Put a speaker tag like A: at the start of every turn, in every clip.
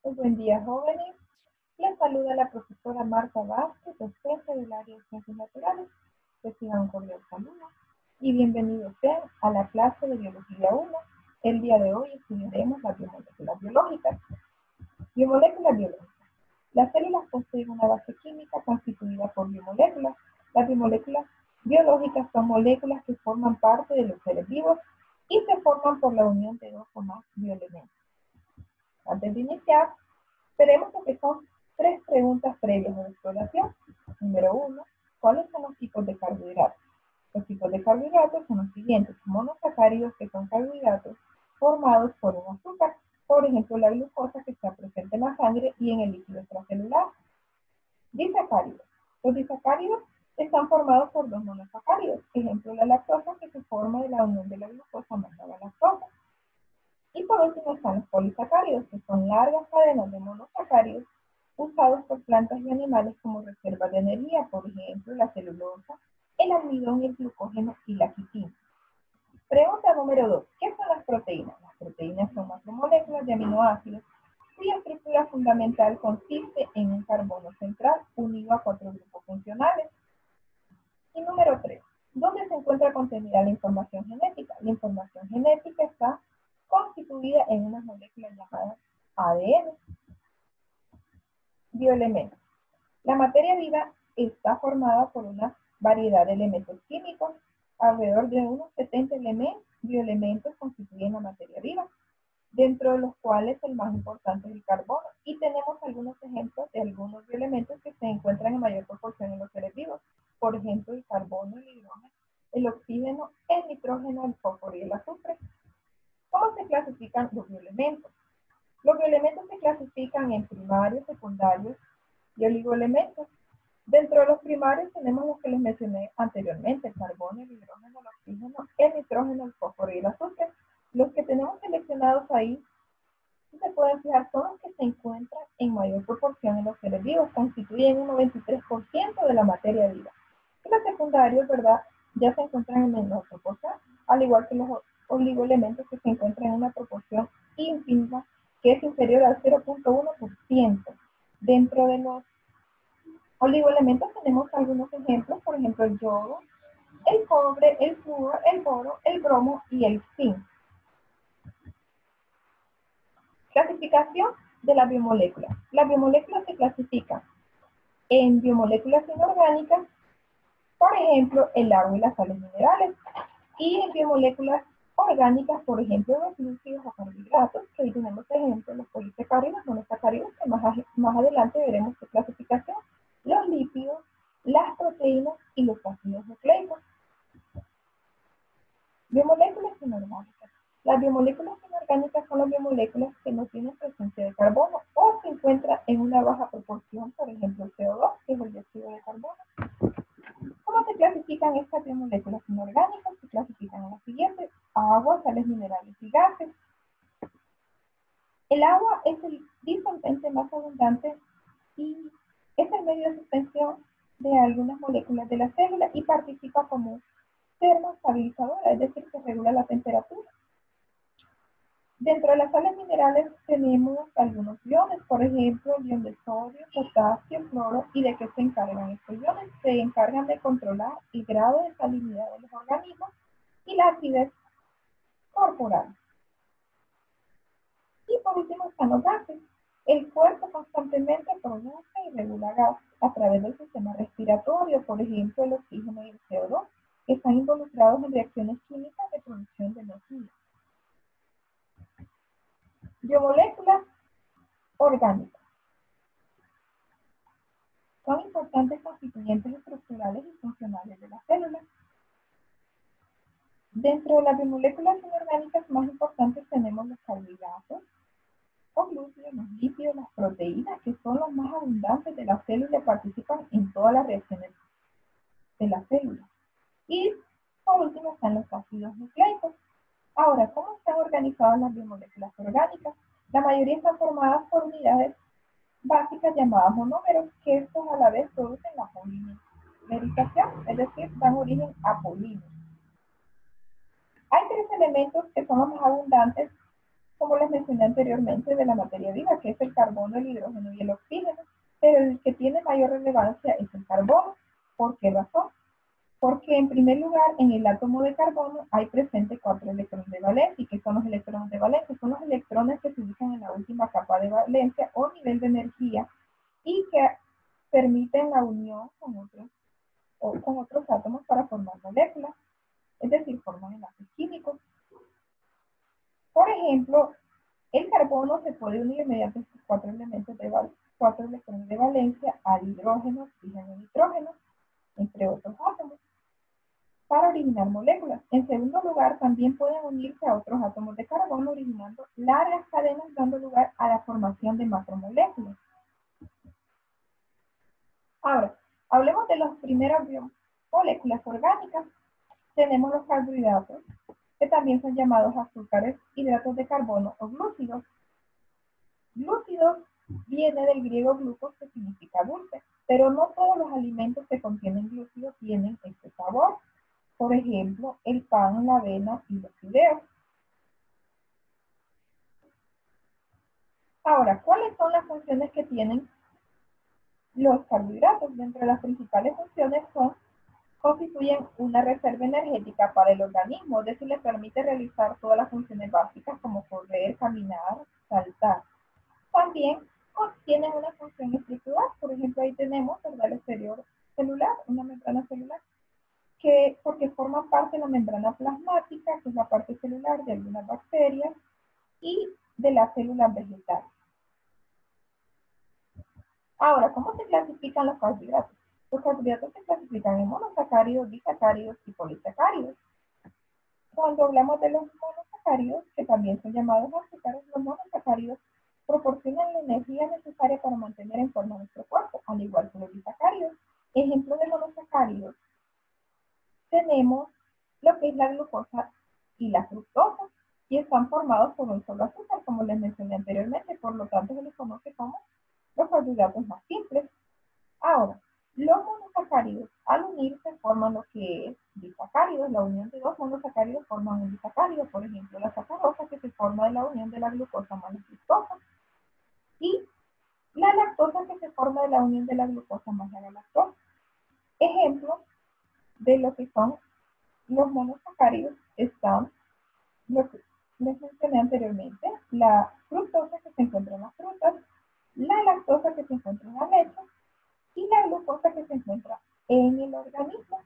A: Muy buen día, jóvenes. Les saluda la profesora Marta Vázquez, docente del área de Ciencias Naturales. Reciban un cordial saludo y bienvenidos sean a la clase de Biología 1. El día de hoy estudiaremos las biomoléculas biológicas. Biomoléculas biológicas. Las células poseen una base química constituida por biomoléculas. Las biomoléculas biológicas son moléculas que forman parte de los seres vivos y se forman por la unión de dos o más bioelementos. Antes de iniciar, veremos lo que son 3 preguntas previas de exploración. Número 1, ¿cuáles son los tipos de carbohidratos? Los tipos de carbohidratos son los siguientes: monosacáridos, que son carbohidratos formados por un azúcar, por ejemplo la glucosa, que está presente en la sangre y en el líquido extracelular. Disacáridos. Los disacáridos están formados por dos monosacáridos, ejemplo la lactosa, que se forma de la unión de la glucosa más la galactosa. Y por último están los polisacáridos, que son largas cadenas de monosacáridos usados por plantas y animales como reservas de energía, por ejemplo la celulosa, el almidón, el glucógeno y la quitina. Pregunta número 2. ¿Qué son las proteínas? Las proteínas son macromoléculas de aminoácidos cuya estructura fundamental consiste en un carbono central unido a 4 grupos funcionales. Y número 3. ¿Dónde se encuentra contenida la información genética? La información genética está constituida en unas moléculas llamadas ADN. Bioelementos. La materia viva está formada por una variedad de elementos químicos. Alrededor de unos 70 bioelementos constituyen la materia viva, dentro de los cuales el más importante es el carbono. Y tenemos algunos ejemplos de algunos bioelementos que se encuentran en mayor proporción en los seres vivos. Por ejemplo, el carbono, el hidrógeno, el oxígeno, el nitrógeno, el fósforo y el azufre. ¿Cómo se clasifican los bioelementos? Los bioelementos se clasifican en primarios, secundarios y oligoelementos. Dentro de los primarios tenemos los que les mencioné anteriormente: el carbono, el hidrógeno, el oxígeno, el nitrógeno, el fósforo y el azufre. Los que tenemos seleccionados ahí, si se pueden fijar, son los que se encuentran en mayor proporción en los seres vivos, constituyen un 93% de la materia viva. Y los secundarios, ¿verdad?, ya se encuentran en menor proporción, al igual que los oligoelementos, que se encuentran en una proporción ínfima, que es inferior al 0.1%. Dentro de los oligoelementos tenemos algunos ejemplos, por ejemplo el yodo, el cobre, el flúor, el boro, el bromo y el zinc. Clasificación de las biomoléculas. Las biomoléculas se clasifican en biomoléculas inorgánicas, por ejemplo el agua y las sales minerales, y en biomoléculas orgánicas, por ejemplo los glúcidos o carbohidratos, que ahí tenemos ejemplos los polisacáridos, monosacáridos, que más adelante veremos su clasificación, los lípidos, las proteínas y los ácidos nucleicos. Biomoléculas inorgánicas. Las biomoléculas inorgánicas son las biomoléculas que no tienen presencia de carbono o se encuentran en una baja proporción, por ejemplo el CO2, que es el dióxido de carbono. ¿Cómo se clasifican estas biomoléculas inorgánicas? Se clasifican en las siguientes: agua, sales minerales y gases. El agua es el disolvente más abundante y es el medio de suspensión de algunas moléculas de la célula y participa como termoestabilizadora, es decir, que regula la temperatura. Dentro de las sales minerales tenemos algunos iones, por ejemplo, el ion de sodio, potasio, cloro. ¿Y de qué se encargan estos iones? Se encargan de controlar el grado de salinidad de los organismos y la acidez corporal. Y por último están los gases. El cuerpo constantemente produce y regula gas a través del sistema respiratorio, por ejemplo el oxígeno y el CO2, que están involucrados en reacciones químicas de producción de energía. Biomoléculas orgánicas. Son importantes constituyentes estructurales y funcionales de las células. Dentro de las biomoléculas inorgánicas más importantes tenemos los carbohidratos, los glúcidos, los lípidos, las proteínas, que son los más abundantes de la célula y participan en todas las reacciones de la célula. Y por último están los ácidos nucleicos. Ahora, ¿cómo están organizadas las biomoléculas orgánicas? La mayoría están formadas por unidades básicas llamadas monómeros, que estos a la vez producen la polimerización, es decir, dan origen a polímeros. Hay 3 elementos que son los más abundantes como les mencioné anteriormente, de la materia viva, que es el carbono, el hidrógeno y el oxígeno, pero el que tiene mayor relevancia es el carbono. ¿Por qué razón? Porque en primer lugar, en el átomo de carbono hay presente 4 electrones de valencia. ¿Y qué son los electrones de valencia? Son los electrones que se ubican en la última capa de valencia o nivel de energía y que permiten la unión con otros átomos para formar moléculas, es decir, forman enlaces químicos. Por ejemplo, el carbono se puede unir mediante estos 4 electrones de valencia al hidrógeno, oxígeno y nitrógeno, entre otros átomos, para originar moléculas. En segundo lugar, también pueden unirse a otros átomos de carbono, originando largas cadenas, dando lugar a la formación de macromoléculas. Ahora, hablemos de las primeras moléculas orgánicas. Tenemos los carbohidratos, que también son llamados azúcares, hidratos de carbono o glúcidos. Glúcidos viene del griego glucos, que significa dulce, pero no todos los alimentos que contienen glúcidos tienen este sabor. Por ejemplo, el pan, la avena y los fideos. Ahora, ¿cuáles son las funciones que tienen los carbohidratos? Dentro de las principales funciones constituyen una reserva energética para el organismo, es decir, les permite realizar todas las funciones básicas como correr, caminar, saltar. También tienen una función estructural, por ejemplo, ahí tenemos el exterior celular, una membrana celular, porque forman parte de la membrana plasmática, que es la parte celular de algunas bacterias, y de las células vegetales. Ahora, ¿cómo se clasifican los carbohidratos? Los carbohidratos se clasifican en monosacáridos, disacáridos y polisacáridos. Cuando hablamos de los monosacáridos, que también son llamados azúcares, los monosacáridos proporcionan la energía necesaria para mantener en forma nuestro cuerpo, al igual que los disacáridos. Ejemplo de monosacáridos, tenemos lo que es la glucosa y la fructosa, y están formados por un solo azúcar, como les mencioné anteriormente, por lo tanto se les conoce como los carbohidratos más simples. Ahora, los monosacáridos al unirse forman lo que es disacáridos. La unión de dos monosacáridos forman un disacárido, por ejemplo, la sacarosa, que se forma de la unión de la glucosa más la fructosa, y la lactosa, que se forma de la unión de la glucosa más la galactosa. Ejemplo de lo que son los monosacáridos están lo que les mencioné anteriormente, la fructosa, que se encuentra en las frutas, la lactosa, que se encuentra en la leche, y la glucosa, que se encuentra en el organismo.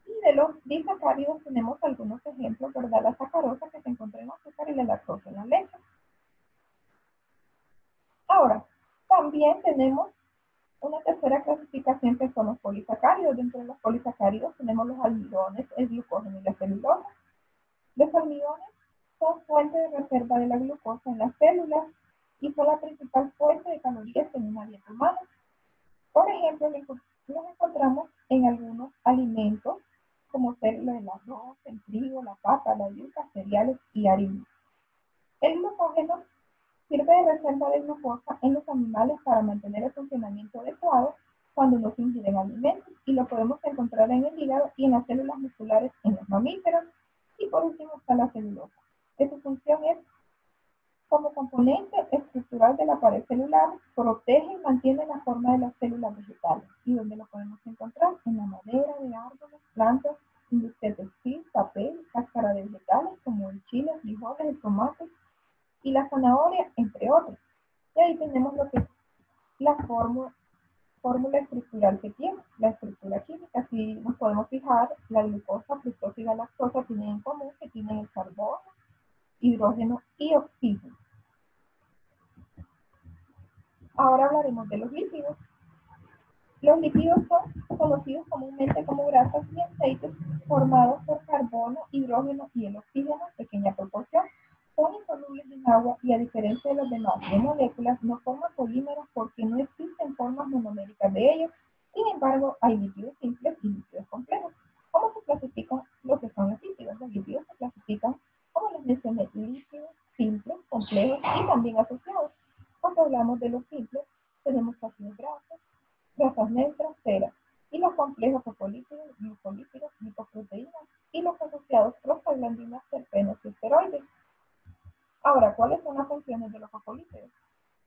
A: Y de los disacáridos tenemos algunos ejemplos, ¿verdad? La sacarosa, que se encuentra en el azúcar, y la lactosa en la leche. Ahora, también tenemos una tercera clasificación, que son los polisacáridos. Dentro de los polisacáridos tenemos los almidones, el glucógeno y la celulosa. Los almidones son fuente de reserva de la glucosa en las células y son la principal fuente de calorías en una dieta humana. Por ejemplo, los encontramos en algunos alimentos, como ser el arroz, el trigo, la papa, la yuca, cereales y harinas. El glucógeno sirve de reserva de glucosa en los animales para mantener el funcionamiento adecuado cuando no se ingieren alimentos, y lo podemos encontrar en el hígado y en las células musculares en los mamíferos. Y por último está la celulosa, que su función es como componente estructural de la pared celular, protege y mantiene la forma de las células vegetales. ¿Y donde lo podemos encontrar? En la madera de árboles, plantas, industria textil, papel, cáscara de vegetales como el chile, frijoles, el tomate y la zanahoria, entre otros. Y ahí tenemos lo que es la fórmula estructural que tiene, la estructura química. Si nos podemos fijar, la glucosa, fructosa y la lactosa tienen en común que tienen el carbono, hidrógeno y oxígeno. Ahora hablaremos de los lípidos. Los lípidos son conocidos comúnmente como grasas y aceites formados por carbono, hidrógeno y el oxígeno en pequeña proporción. Son insolubles en agua y, a diferencia de los demás de moléculas, no forman polímeros porque no existen formas monoméricas de ellos. Sin embargo, hay lípidos simples y lípidos complejos. ¿Cómo se clasifican lo que son los lípidos? Los lípidos se clasifican, como les mencioné, lípidos simples, complejos y también asociados. Cuando hablamos de los simples, tenemos ácidos grasos, grasas neutras, ceras, y los complejos fosfolípidos, glucolípidos, lipoproteínas, y los asociados prostaglandinas, terpenos y esteroides. ¿cuáles son las funciones de los fosfolípidos?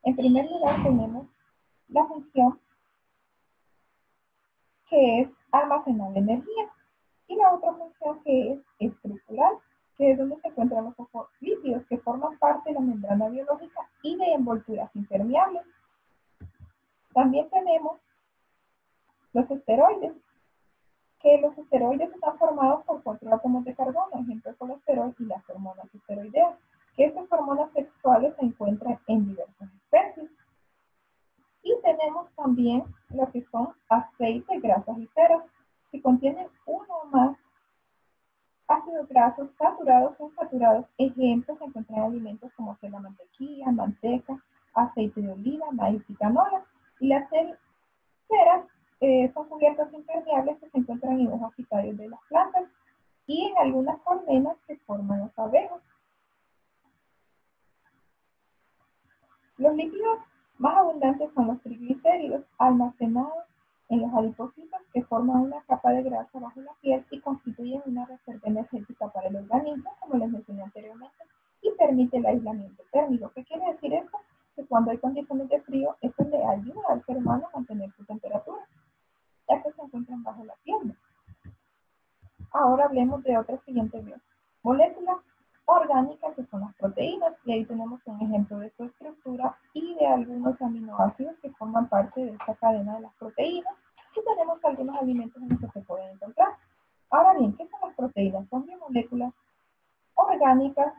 A: En primer lugar tenemos la función que es almacenar energía y la otra función que es estructural, que es donde se encuentran los fosfolípidos que forman parte de la membrana biológica y de envolturas impermeables. También tenemos los esteroides, que los esteroides están formados por 4 átomos de carbono, ejemplo el colesterol y las hormonas esteroideas, que estas hormonas sexuales se encuentran en diversas especies. Y tenemos también lo que son aceites, grasas y ceras, que contienen uno o más ácidos grasos saturados o insaturados. Ejemplos se encuentran en alimentos como la mantequilla, manteca, aceite de oliva, maíz y canola. Y las ceras son cubiertas impermeables que se encuentran en hojas y tallos de las plantas y en algunas colmenas que forman las abejas. Los lípidos más abundantes son los triglicéridos, almacenados en los adipocitos, que forman una capa de grasa bajo la piel y constituyen una reserva energética para el organismo, como les mencioné anteriormente, y permite el aislamiento térmico. ¿Qué quiere decir esto? Que cuando hay condiciones de frío, esto le ayuda al ser humano a mantener su temperatura, ya que se encuentran bajo la piel. Ahora hablemos de otra siguiente molécula orgánica, que son las proteínas, y ahí tenemos un ejemplo de su estructura y de algunos aminoácidos que forman parte de esta cadena de las proteínas, y tenemos algunos alimentos en los que se pueden encontrar. Ahora bien, ¿qué son las proteínas? Son biomoléculas orgánicas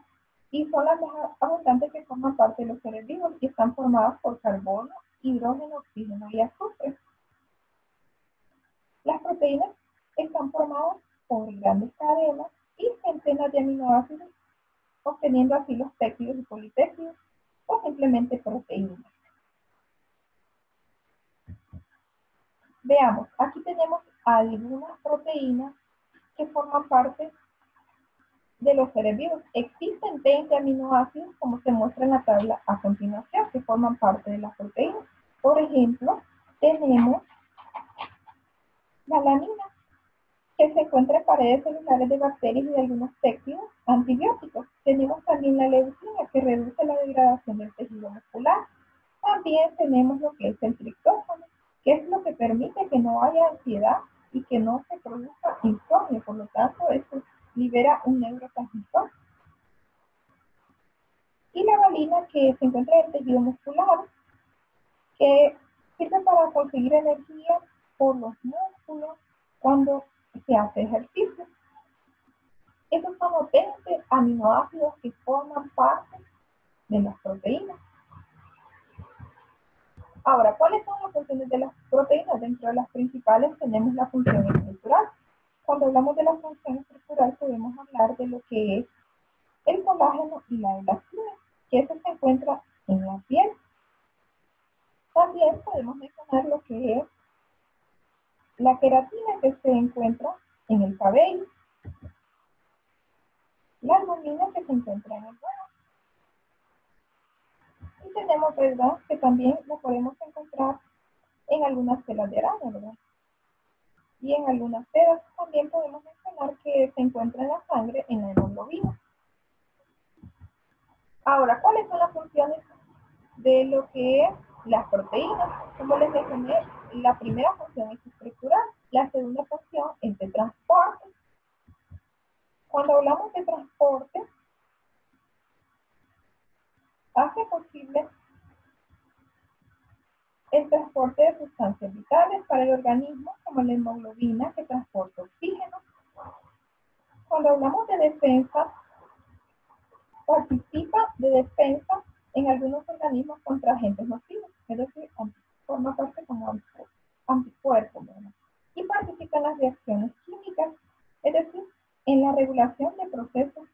A: y son las más abundantes que forman parte de los seres vivos y están formadas por carbono, hidrógeno, oxígeno y azufre. Las proteínas están formadas por grandes cadenas y centenas de aminoácidos, obteniendo así los péptidos y polipéptidos, o simplemente proteínas. Veamos, aquí tenemos algunas proteínas que forman parte de los seres vivos. Existen 20 aminoácidos, como se muestra en la tabla a continuación, que forman parte de las proteínas. Por ejemplo, tenemos la alanina, que se encuentra en paredes celulares de bacterias y de algunos péptidos antibióticos. Tenemos también la leucina, que reduce la degradación del tejido muscular. También tenemos lo que es el triptófano, que es lo que permite que no haya ansiedad y que no se produzca insomnio. Por lo tanto, esto libera un neurotransmisor. Y la valina, que se encuentra en el tejido muscular, que sirve para conseguir energía por los músculos cuando se hace ejercicio. Esos son los 20 aminoácidos que forman parte de las proteínas. Ahora, ¿cuáles son las funciones de las proteínas? Dentro de las principales tenemos la función estructural. Cuando hablamos de la función estructural podemos hablar de lo que es el colágeno y la elastina, que eso se encuentra en la piel. También podemos mencionar lo que es la queratina, que se encuentra en el cabello, la albumina, que se encuentra en el huevo. Y tenemos, ¿verdad?, que también lo podemos encontrar en algunas telas de araña, ¿verdad? Y en algunas sedas también podemos mencionar que se encuentra en la sangre, en la hemoglobina. Ahora, ¿cuáles son las funciones de lo que es las proteínas? Como les mencioné, la primera función es estructural, la segunda función es de transporte. Cuando hablamos de transporte, hace posible el transporte de sustancias vitales para el organismo, como la hemoglobina, que transporta oxígeno. Cuando hablamos de defensa, participa de defensa en algunos organismos contra agentes nocivos, es decir, forma parte como anticuerpos, ¿verdad? Y participa en las reacciones químicas, es decir, en la regulación de procesos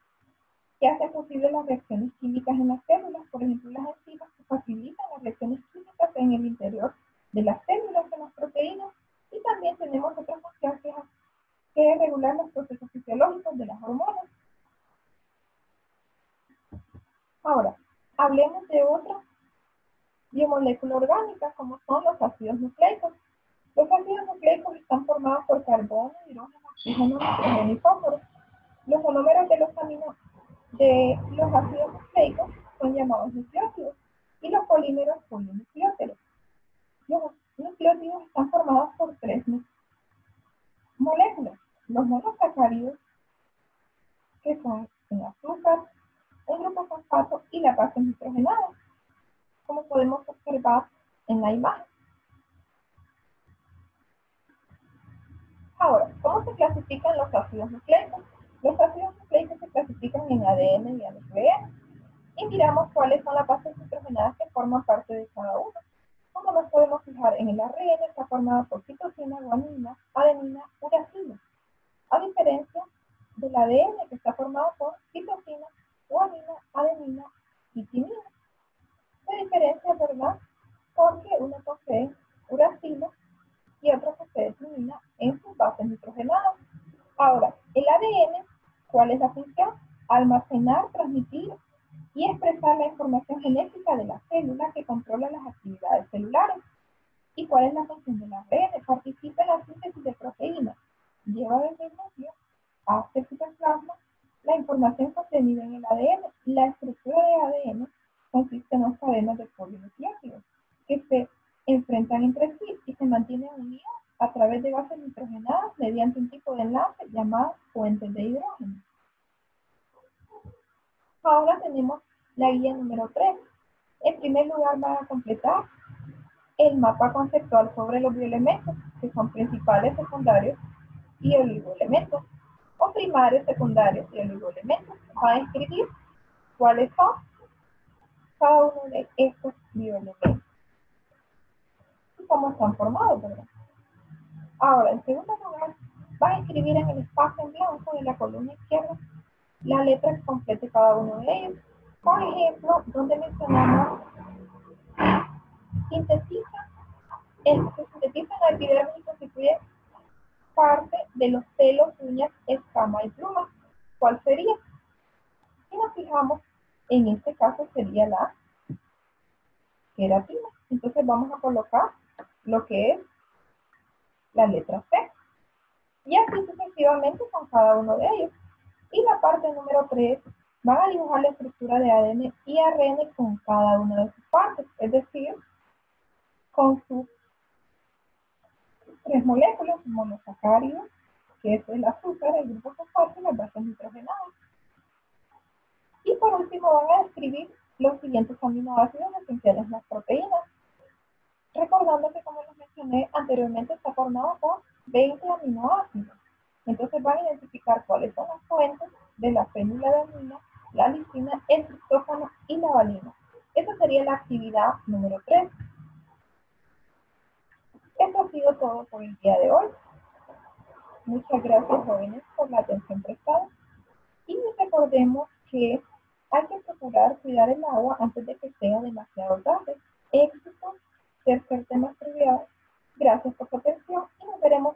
A: que hacen posible las reacciones químicas en las células. Por ejemplo, las enzimas que facilitan las reacciones químicas en el interior de las células, en las proteínas. Y también tenemos otra función que es regular los procesos fisiológicos de las hormonas. Ahora, hablemos de otra biomolécula orgánica, como son los ácidos nucleicos. Los ácidos nucleicos están formados por carbono, hidrógeno, oxígeno, nitrógeno y fósforo. Los monómeros de los ácidos nucleicos son llamados nucleótidos y los polímeros polinucleótidos. Los nucleótidos están formados por tres moléculas: los monosacáridos, que son un azúcar, un grupo fosfato y la base nitrogenada, como podemos observar en la imagen. Ahora, ¿cómo se clasifican los ácidos nucleicos? Los ácidos nucleicos se clasifican en ADN y ADN. Y miramos cuáles son las bases nitrogenadas que forman parte de cada uno. Como nos podemos fijar en el ARN, está formado por citosina, guanina, adenina, uracila. A diferencia del ADN, que está formado por citosina, guanina, adenina y timina. Se diferencia, ¿verdad? Porque uno posee uracila y otro posee timina en sus bases nitrogenadas. Ahora, el ADN, ¿cuál es la función? Almacenar, transmitir y expresar la información genética de la célula que controla las actividades celulares. ¿Y cuál es la función del ARN? Participa en la síntesis de proteínas. Lleva desde el núcleo hasta el citoplasma la información contenida en el ADN. La estructura de ADN consiste en dos cadenas de polinucleótidos que se enfrentan entre sí y se mantienen unidas a través de bases nitrogenadas mediante un tipo de enlace llamado puentes de hidrógeno. Ahora tenemos la guía número 3. En primer lugar, van a completar el mapa conceptual sobre los bioelementos, que son principales, secundarios y oligoelementos, o primarios, secundarios y oligoelementos. Van a escribir cuáles son cada uno de estos bioelementos y cómo están formados, ¿verdad? Ahora, en segundo lugar, van a escribir en el espacio en blanco de la columna izquierda la letra que complete cada uno de ellos. Por ejemplo, donde mencionamos sintetiza, el que sintetiza en la epidermis y constituye parte de los pelos, uñas, escamas y plumas. ¿Cuál sería? Si nos fijamos, en este caso sería la queratina. Entonces vamos a colocar lo que es la letra C. Y así sucesivamente con cada uno de ellos. Y la parte número 3, van a dibujar la estructura de ADN y ARN con cada una de sus partes, es decir, con sus tres moléculas: monosacáridos, que es el azúcar, el grupo fosfato y las bases nitrogenadas. Y por último van a describir los siguientes aminoácidos esenciales en las proteínas. Recordando que, como les mencioné anteriormente, está formado por 20 aminoácidos. Entonces van a identificar cuáles son las fuentes de la fenilalanina, la lisina, el triptófano y la valina. Esa sería la actividad número 3. Esto ha sido todo por el día de hoy. Muchas gracias, jóvenes, por la atención prestada. Y recordemos que hay que procurar cuidar el agua antes de que sea demasiado tarde. Éxito, tercer tema estudiado. Gracias por su atención y nos veremos